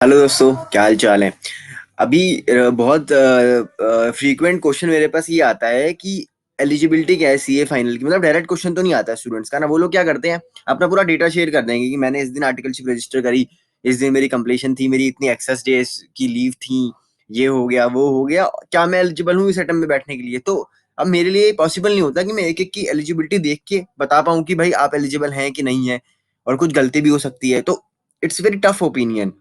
Hello दोस्तों, क्या हाल चाल है। अभी बहुत फ्रीक्वेंट क्वेश्चन मेरे पास ये आता है कि एलिजिबिलिटी क्या है सीए फाइनल की। मतलब डायरेक्ट क्वेश्चन तो नहीं आता है स्टूडेंट्स का ना। वो लोग क्या करते हैं, अपना पूरा डेटा शेयर कर देंगे कि मैंने इस दिन आर्टिकलशिप रजिस्टर करी, इस दिन मेरी कंप्लीशन थी, मेरी इतनी एक्सेस डेज की लीव थी, ये हो गया वो हो गया, क्या मैं एलिजिबल हूँ इस अटेम्प्ट में बैठने के लिए। तो अब मेरे लिए पॉसिबल नहीं होता कि मैं एक एक की एलिजिबिलिटी देख के बता पाऊँ कि भाई आप एलिजिबल हैं कि नहीं है, और कुछ गलती भी हो सकती है। तो इट्स वेरी टफ ओपिनियन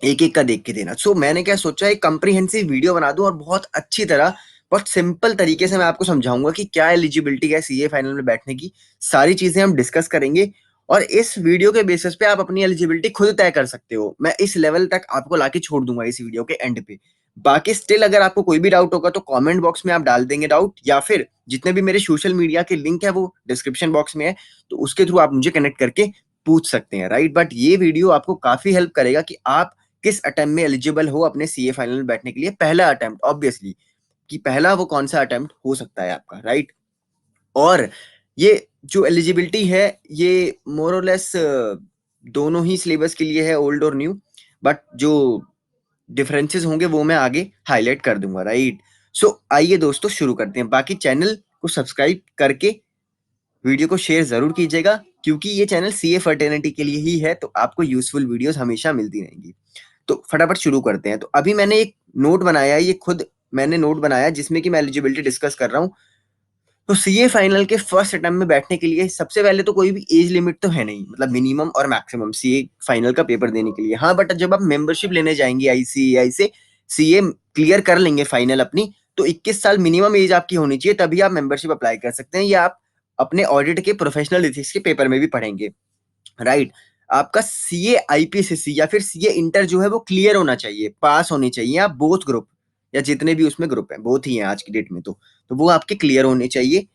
एक एक का देख के देना। मैंने क्या सोचा, एक कंप्रीहेंसिव वीडियो बना दूं और बहुत अच्छी तरह, बहुत सिंपल तरीके से मैं आपको समझाऊंगा कि क्या एलिजिबिलिटी है सीए फाइनल में बैठने की। सारी चीजें हम डिस्कस करेंगे और इस वीडियो के बेसिस पे आप अपनी एलिजिबिलिटी खुद तय कर सकते हो। मैं इस लेवल तक आपको लाके छोड़ दूंगा इस वीडियो के एंड पे। बाकी स्टिल अगर आपको कोई भी डाउट होगा तो कमेंट बॉक्स में आप डाल देंगे डाउट, या फिर जितने भी मेरे सोशल मीडिया के लिंक है वो डिस्क्रिप्शन बॉक्स में है, तो उसके थ्रू आप मुझे कनेक्ट करके पूछ सकते हैं, राइट। बट ये वीडियो आपको काफी हेल्प करेगा कि आप किस अटेम्प्ट में एलिजिबल हो अपने सीए फाइनल में बैठने के लिए। पहला अटेम्प्ट ऑब्वियसली, कि पहला वो कौन सा अटेम्प्ट हो सकता है आपका, राइट। और ये जो एलिजिबिलिटी है ये मोर और लेस दोनों ही सिलेबस के लिए है, ओल्ड और न्यू। बट जो डिफरेंसेस होंगे वो मैं आगे हाईलाइट कर दूंगा, राइट। आइए दोस्तों शुरू करते हैं। बाकी चैनल को सब्सक्राइब करके वीडियो को शेयर जरूर कीजिएगा, क्योंकि ये चैनल सीए फर्टेनिटी के लिए ही है, तो आपको यूजफुल वीडियोस हमेशा मिलती रहेंगी। तो फटाफट शुरू करते हैं। तो अभी मैंने एक नोट बनाया है, ये खुद मैंने नोट बनाया जिसमें कि मैं एलिजिबिलिटी डिस्कस कर रहा हूँ। तो सीए फाइनल के फर्स्ट अटेम्प्ट में बैठने के लिए सबसे पहले तो कोई भी एज लिमिट तो है नहीं, मतलब मिनिमम और मैक्सिमम सीए फाइनल का पेपर देने के लिए। हाँ, बट जब आप मेंबरशिप लेने जाएंगे आईसीएआई से, सीए क्लियर कर लेंगे फाइनल अपनी, तो 21 साल मिनिमम एज आपकी होनी चाहिए, तभी आप मेंबरशिप अप्लाई कर सकते हैं। या आप अपने ऑडिट के प्रोफेशनल एथिक्स के पेपर में भी पढ़ेंगे, राइट। आपका सीए आईपीसीसी या फिर सीए इंटर जो है वो क्लियर होना चाहिए, पास होने चाहिए आप बोथ ग्रुप, या जितने भी उसमें ग्रुप हैं, बोथ ही हैं आज की डेट में। तो वो आपके क्लियर होने चाहिए।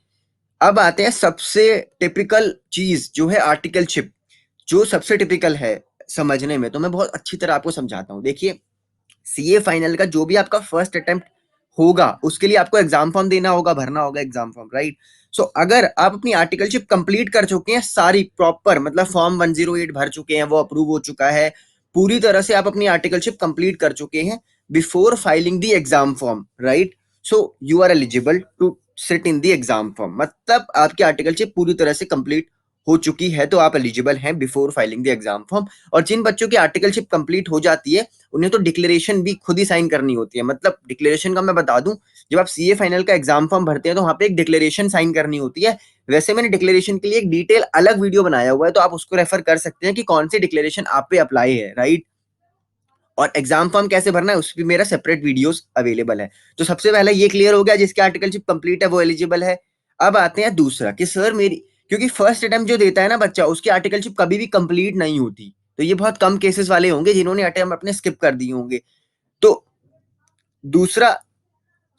अब आते हैं सबसे टिपिकल चीज जो है आर्टिकलशिप, जो सबसे टिपिकल है समझने में। तो मैं बहुत अच्छी तरह आपको समझाता हूँ। देखिए, सीए फाइनल का जो भी आपका फर्स्ट अटेम्प्ट होगा उसके लिए आपको एग्जाम फॉर्म देना होगा, भरना होगा एग्जाम फॉर्म, राइट। अगर आप अपनी आर्टिकलशिप कंप्लीट कर चुके हैं सारी प्रॉपर, मतलब फॉर्म 108 भर चुके हैं, वो अप्रूव हो चुका है पूरी तरह से, आप अपनी आर्टिकलशिप कंप्लीट कर चुके हैं before filing the exam form, right. You are eligible to sit in the exam form. मतलब आपकी आर्टिकलशिप पूरी तरह से कंप्लीट हो चुकी है, तो आप एलिजिबल हैं before filing the exam form. और जिन बच्चों की आर्टिकलशिप कंप्लीट हो जाती है उन्हें तो डिक्लेरेशन भी खुद ही साइन करनी होती है। मतलब डिक्लेरेशन का मैं बता दूं, जब आप सीए फाइनल का एग्जाम फॉर्म भरते हैं तो वहां पे एक डिक्लेरेशन साइन करनी होती है। वैसे मैंने डिक्लेरेशन के लिए एक डिटेल अलग वीडियो बनाया हुआ है, तो आप उसको रेफर कर सकते हैं कि कौन सी डिक्लेरेशन आप पे अप्लाई है, राइट। और एग्जाम फॉर्म कैसे भरना है उस पर मेरा सेपरेट वीडियोस अवेलेबल है। तो सबसे पहले ये क्लियर हो गया, जिसकी आर्टिकलशिप कंप्लीट है वो एलिजिबल है। अब आते हैं दूसरा कि सर मेरी, क्योंकि फर्स्ट अटेम्प्ट जो देता है ना बच्चा, उसकी आर्टिकलशिप कभी भी कंप्लीट नहीं होती। तो ये बहुत कम केसेस वाले होंगे जिन्होंने अटेम्प्ट अपने स्किप कर दिए होंगे। तो दूसरा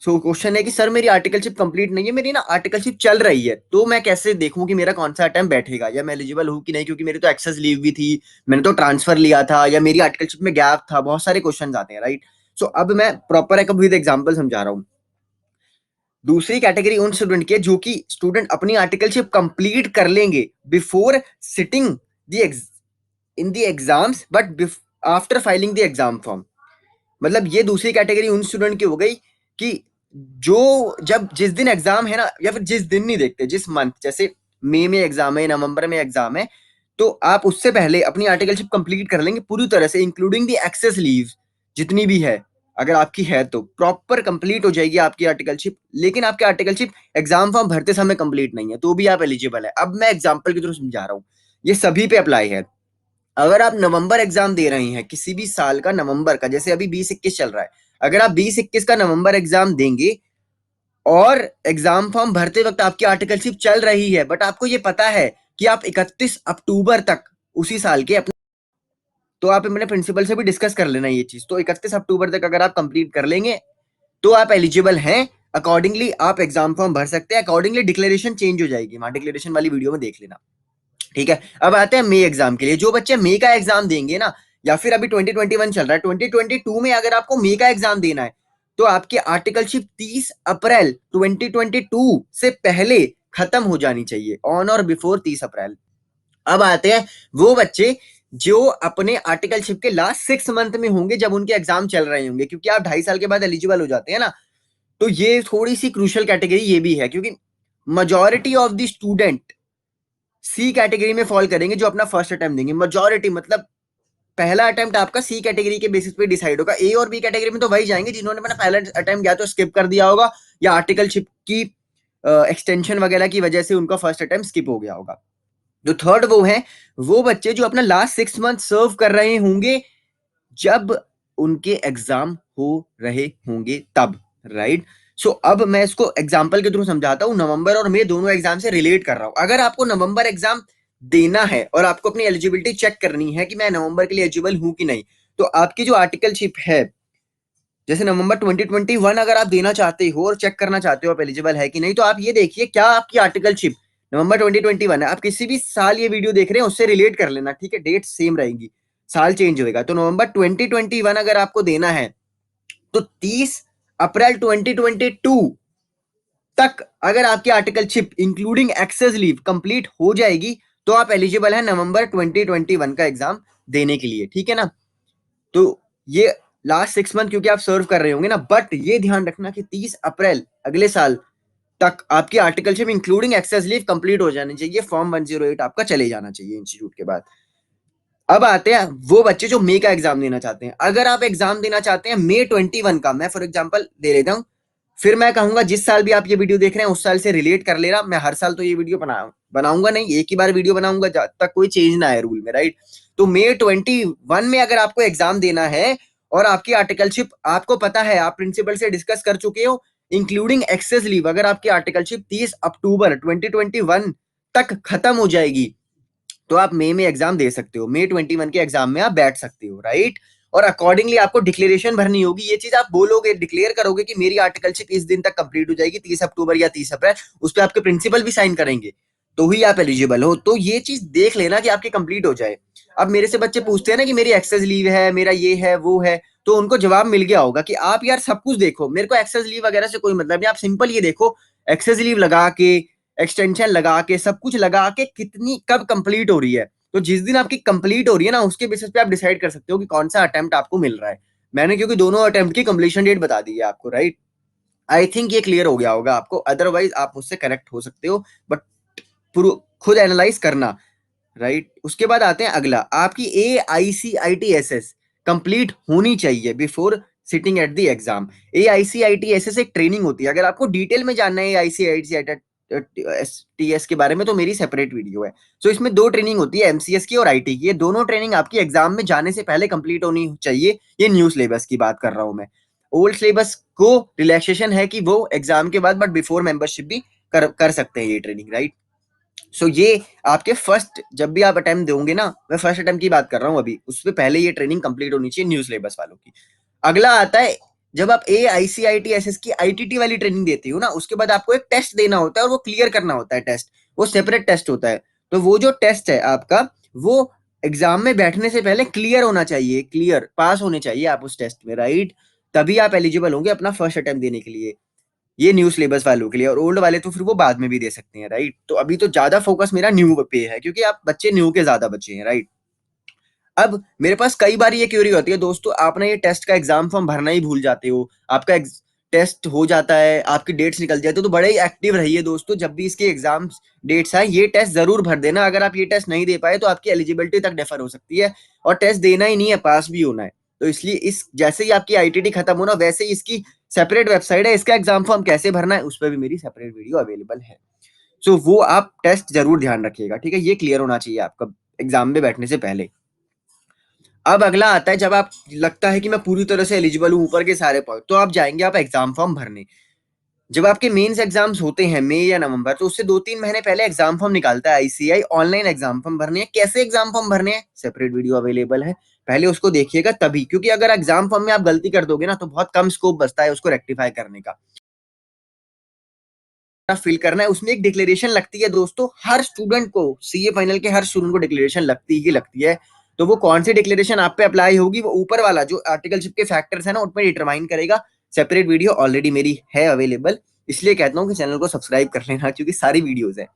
क्वेश्चन है कि सर मेरी आर्टिकलशिप कंप्लीट नहीं है, मेरी ना आर्टिकलशिप चल रही है, तो मैं कैसे देखूं कि मेरा कौन सा अटेम्प्ट बैठेगा या मैं एलिजिबल हूं कि नहीं, क्योंकि मेरी तो एक्सेस लीव भी थी, मैंने तो ट्रांसफर लिया था, या मेरी आर्टिकलशिप में गैप था। बहुत सारे क्वेश्चन आते हैं, राइट। अब मैं प्रॉपर एक विद एग्जांपल समझा रहा हूँ। दूसरी कैटेगरी उन स्टूडेंट की है जो कि स्टूडेंट अपनी आर्टिकलशिप कंप्लीट कर लेंगे before sitting the in the exams, but after filing the exam form. मतलब ये दूसरी कैटेगरी उन स्टूडेंट की हो गई कि जो जब जिस दिन एग्जाम है ना, या फिर जिस दिन नहीं देखते, जिस मंथ, जैसे मई में एग्जाम है, नवंबर में एग्जाम है, तो आप उससे पहले अपनी आर्टिकलशिप कंप्लीट कर लेंगे पूरी तरह से, इंक्लूडिंग दी एक्सेस लीव जितनी भी है, अगर आपकी है तो प्रॉपर कंप्लीट हो जाएगी आपकी आर्टिकलशिप। लेकिन आपकी आर्टिकलशिप एग्जाम फॉर्म भरते समय कंप्लीट नहीं है तो भी आप एलिजिबल है। अब मैं एग्जाम्पल की तरफ समझा रहा हूँ, ये सभी पे अप्लाई है। अगर आप नवंबर एग्जाम दे रहे हैं किसी भी साल का, नवंबर का, जैसे अभी 2021 चल रहा है, अगर आप 2021 का नवंबर एग्जाम देंगे और एग्जाम फॉर्म भरते वक्त आपकी आर्टिकलशिप चल रही है, बट आपको ये पता है कि आप 31 अक्टूबर तक उसी साल के अपने, तो आप अपने प्रिंसिपल से भी डिस्कस कर लेना ये चीज। तो 31 अक्टूबर तक अगर आप कंप्लीट कर लेंगे तो आप एलिजिबल हैं। अकॉर्डिंगली आप एग्जाम फॉर्म भर सकते हैं, अकॉर्डिंगली डिक्लेरेशन चेंज हो जाएगी, वहां डिक्लेरेशन वाली वीडियो में देख लेना, ठीक है। अब आते हैं मई एग्जाम के लिए। जो बच्चे मई का एग्जाम देंगे ना, या फिर अभी 2021 चल रहा है, 2022 में अगर आपको मई का एग्जाम देना है, तो आपकी आर्टिकलशिप 30 अप्रैल 2022 से पहले खत्म हो जानी चाहिए, ऑन और बिफोर 30 अप्रैल। अब आते हैं वो बच्चे जो अपने आर्टिकलशिप के लास्ट 6 मंथ में होंगे जब उनके एग्जाम चल रहे होंगे, क्योंकि आप 2.5 साल के बाद एलिजिबल हो जाते हैं ना। तो ये थोड़ी सी क्रूशियल कैटेगरी ये भी है, क्योंकि majority of the student C category में फॉल करेंगे जो अपना फर्स्ट अटेम्प्ट देंगे। majority मतलब पहला अटेम्प्ट आपका सी कैटेगरी के बेसिस पे डिसाइड होगा। ए और बी कैटेगरी में तो वही जाएंगे जिन्होंने अपना पहला अटेम्प्ट या तो स्किप कर दिया होगा, या आर्टिकलशिप की एक्सटेंशन वगैरह की वजह से उनका फर्स्ट अटेम्प्ट स्किप हो गया होगा। जो थर्ड वो है, वो बच्चे जो अपना लास्ट 6 मंथ सर्व कर रहे होंगे जब उनके एग्जाम हो रहे होंगे तब, राइट। सो अब मैं इसको एग्जाम्पल के थ्रू समझाता हूँ। नवंबर और मई दोनों एग्जाम से रिलेट कर रहा हूँ। अगर आपको नवंबर एग्जाम देना है और आपको अपनी एलिजिबिलिटी चेक करनी है कि मैं नवंबर के लिए एलिजिबल हूं कि नहीं, तो आपकी जो आर्टिकलशिप है, जैसे नवंबर 2021 अगर आप देना चाहते हो और चेक करना चाहते हो आप एलिजिबल है कि नहीं, तो आप ये देखिए क्या आपकी आर्टिकलशिप नवंबर 2021 है। आप किसी भी साल ये वीडियो देख रहे हैं उससे रिलेट कर लेना, ठीक है, डेट सेम रहेगी, साल चेंज होएगा। तो नवंबर 2021 अगर आपको देना है तो 30 अप्रैल 2022 तक अगर आपकी articleship including excess leave complete हो जाएगी तो आप एलिजिबल है नवंबर 2021 का एग्जाम देने के लिए, ठीक है ना। तो ये लास्ट 6 मंथ क्योंकि आप सर्व कर रहे होंगे ना, बट ये ध्यान रखना कि 30 अप्रैल अगले साल तक आपकी articleship including excess leave complete हो जानी चाहिए। फॉर्म 108 आपका चले जाना चाहिए इंस्टीट्यूट के बाद। अब आते हैं वो बच्चे जो मई का एग्जाम देना चाहते हैं। अगर आप एग्जाम देना चाहते हैं मई 21 का, मैं फॉर एग्जांपल दे लेता हूं, फिर मैं कहूंगा जिस साल भी आप ये वीडियो देख रहे हैं उस साल से रिलेट कर लेना। मैं हर साल तो ये वीडियो बनाऊंगा नहीं, एक ही बार वीडियो बनाऊंगा जब तक कोई चेंज ना आए रूल में, राइट। तो मई 21 में अगर आपको एग्जाम देना है और आपकी आर्टिकलशिप आपको पता है, आप प्रिंसिपल से डिस्कस कर चुके हो, इंक्लूडिंग एक्सेस लीव, अगर आपकी आर्टिकलशिप 30 अक्टूबर 2021 तक खत्म हो जाएगी तो आप मई में एग्जाम दे सकते हो। मई 21 के एग्जाम में आप बैठ सकते हो, राइट। और अकॉर्डिंगली आपको डिक्लेरेशन भरनी होगी। ये चीज आप बोलोगे, डिक्लेयर करोगे कि मेरी आर्टिकलशिप इस दिन तक कंप्लीट हो जाएगी, 30 अक्टूबर या 30 अप्रैल, उस पर आपके प्रिंसिपल भी साइन करेंगे, तो ही आप एलिजिबल हो। तो ये चीज देख लेना कि आपकी कंप्लीट हो जाए। अब मेरे से बच्चे पूछते हैं ना कि मेरी एक्सेस लीव है, मेरा ये है वो है, तो उनको जवाब मिल गया होगा कि आप यार सब कुछ देखो, मेरे को एक्सेस लीव वगैरह से कोई मतलब नहीं। आप सिंपल ये देखो, एक्सेस लीव लगा के, एक्सटेंशन लगा के, सब कुछ लगा के कितनी कब कंप्लीट हो रही है, तो जिस दिन आपकी कंप्लीट हो रही है ना उसके बेसिस पे आप डिसाइड कर सकते हो कि कौन सा अटेम्प्ट आपको मिल रहा है। मैंने क्योंकि दोनों अटेम्प्ट की कंप्लीशन डेट बता दी है आपको, राइट। आई थिंक ये क्लियर हो गया होगा आपको, अदरवाइज आप मुझसे करेक्ट हो सकते हो, बट खुद एनालाइज करना, राइट। उसके बाद आते हैं अगला, आपकी AICITSS कंप्लीट होनी चाहिए before sitting at the exam. AICITSS एक ट्रेनिंग होती है। अगर आपको डिटेल में जानना है AICITS के बारे में तो मेरी सेपरेट वीडियो है। सो इसमें दो ट्रेनिंग होती है, MCS की और IT की। ये दोनों ट्रेनिंग आपकी एग्जाम में जाने से पहले कंप्लीट होनी चाहिए। ये न्यू सिलेबस की बात कर रहा हूं मैं। ओल्ड सिलेबस को रिलैक्सेशन है कि वो एग्जाम के बाद बट बिफोर मेंबरशिप भी कर सकते हैं ये ट्रेनिंग, राइट। सो ये आपके फर्स्ट, जब भी आप अटेम्प्ट दोगे ना, मैं फर्स्ट अटेम्प्ट की बात कर रहा हूँ अभी, उससे पहले ये ट्रेनिंग कंप्लीट होनी चाहिए न्यू सिलेबस वालों की। अगला आता है, जब आप AICITSS की ITT वाली ट्रेनिंग देते हो ना, उसके बाद आपको एक टेस्ट देना होता है और वो क्लियर करना होता है टेस्ट, वो सेपरेट टेस्ट होता है। तो वो जो टेस्ट है आपका, वो एग्जाम में बैठने से पहले क्लियर होना चाहिए, क्लियर पास होने चाहिए आप उस टेस्ट में, राइट। तभी आप एलिजिबल होंगे अपना फर्स्ट अटेम्प्ट देने के लिए। ये न्यू सिलेबस वालों के लिए, और ओल्ड वाले तो फिर वो बाद में भी दे सकते हैं, राइट। तो अभी तो ज्यादा फोकस मेरा न्यू पे है क्योंकि आप बच्चे न्यू के ज्यादा बच्चे हैं, राइट। अब मेरे पास कई बार ये क्वेरी होती है दोस्तों, आपने ये टेस्ट का एग्जाम फॉर्म भरना ही भूल जाते हो, आपका टेस्ट हो जाता है, आपकी डेट्स निकल जाती है, तो बड़े ही एक्टिव रहिए दोस्तों। जब भी इसके एग्जाम डेट्स आए ये टेस्ट जरूर भर देना। अगर आप ये टेस्ट नहीं दे पाए तो आपकी एलिजिबिलिटी तक डिफर हो सकती है, और टेस्ट देना ही नहीं है, पास भी होना है। तो इसलिए इस जैसे ही आपकी ITT खत्म होना वैसे ही इसकी सेपरेट वेबसाइट है, इसका एग्जाम फॉर्म कैसे भरना है उस पर भी मेरी सेपरेट वीडियो अवेलेबल है। सो वो आप टेस्ट जरूर ध्यान रखिएगा, ठीक है। ये क्लियर होना चाहिए आपका एग्जाम में बैठने से पहले। अब अगला आता है, जब आप लगता है कि मैं पूरी तरह से एलिजिबल हूं ऊपर के सारे पॉइंट, तो आप जाएंगे आप एग्जाम फॉर्म भरने। जब आपके मेंस एग्जाम्स होते हैं मई या नवंबर, तो उससे 2-3 महीने पहले एग्जाम फॉर्म निकालता है ICI, ऑनलाइन एग्जाम फॉर्म भरने हैं। कैसे एग्जाम फॉर्म भरने हैं, सेपरेट वीडियो अवेलेबल है, पहले उसको देखिएगा तभी, क्योंकि अगर एग्जाम फॉर्म में आप गलती कर दोगे ना तो बहुत कम स्कोप बचता है उसको रेक्टिफाई करने का। फिल करना है, उसमें एक डिक्लेरेशन लगती है दोस्तों, हर स्टूडेंट को, CA फाइनल के हर स्टूडेंट को डिक्लेरेशन लगती ही लगती है। तो वो कौन सी डिक्लेरेशन आप पे अप्लाई होगी, वो ऊपर वाला जो आर्टिकलशिप के फैक्टर्स है ना उन पर डिटरमाइन करेगा। सेपरेट वीडियो ऑलरेडी मेरी है अवेलेबल, इसलिए कहता हूँ कि चैनल को सब्सक्राइब कर लेना क्योंकि सारी वीडियोज है।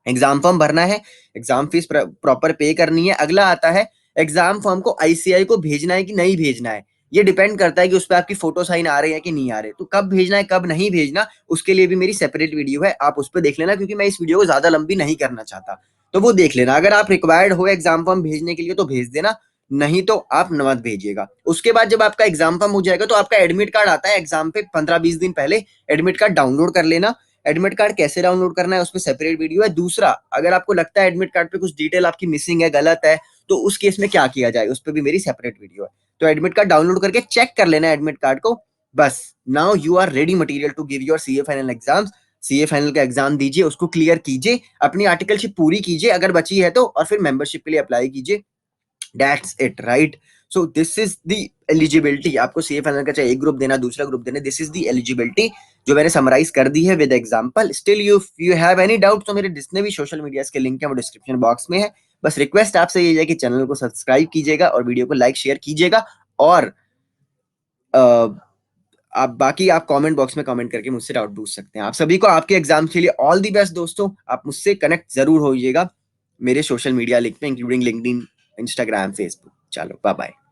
एग्जाम फॉर्म भरना है, एग्जाम फीस प्रॉपर पे करनी है। अगला आता है एग्जाम फॉर्म को आईसीआई को भेजना है कि नहीं भेजना है, ये डिपेंड करता है कि उस पर आपकी फोटो साइन आ रहे हैं कि नहीं आ रहे। तो कब भेजना है कब नहीं भेजना, उसके लिए भी मेरी सेपरेट वीडियो है, आप उस पर देख लेना, क्योंकि मैं इस वीडियो को ज्यादा लंबी नहीं करना चाहता। तो वो देख लेना, अगर आप रिक्वायर्ड हो एग्जाम फॉर्म भेजने के लिए तो भेज देना, नहीं तो आप मत भेजिएगा। उसके बाद जब आपका एग्जाम फॉर्म हो जाएगा तो आपका एडमिट कार्ड आता है एग्जाम पे 15-20 दिन पहले, एडमिट कार्ड डाउनलोड कर लेना। एडमिट कार्ड कैसे डाउनलोड करना है उस पर सेपरेट वीडियो है। दूसरा, अगर आपको लगता है एडमिट कार्ड पे कुछ डिटेल आपकी मिसिंग है, गलत है, तो उस केस में क्या किया जाए उस पर भी मेरी सेपरेट वीडियो है। तो एडमिट कार्ड डाउनलोड करके चेक कर लेना एडमिट कार्ड को, बस। Now you are ready material to give your CA final exams. CA final का एग्जाम दीजिए, उसको क्लियर कीजिए, अपनी आर्टिकलशिप पूरी कीजिए अगर बची है तो, और फिर मेंबरशिप के लिए अप्लाई कीजिए। That's it, right. So this is the eligibility. आपको सीए फाइनल का चाहे एक ग्रुप देना दूसरा ग्रुप देना, दिस इज द एलिजिबिलिटी जो मैंने समराइज कर दी है with example. Still you have any doubt तो मेरे जितने भी सोशल मीडिया के लिंक है वो डिस्क्रिप्शन बॉक्स में है। बस रिक्वेस्ट आपसे ये है कि चैनल को सब्सक्राइब कीजिएगा और वीडियो को लाइक शेयर कीजिएगा। और आप बाकी आप कमेंट बॉक्स में कमेंट करके मुझसे डाउट पूछ सकते हैं। आप सभी को आपके एग्जाम के लिए ऑल दी बेस्ट दोस्तों। आप मुझसे कनेक्ट जरूर होइएगा मेरे सोशल मीडिया लिंक पे, इंक्लूडिंग लिंक्डइन, इंस्टाग्राम, फेसबुक। चलो बाय बाय।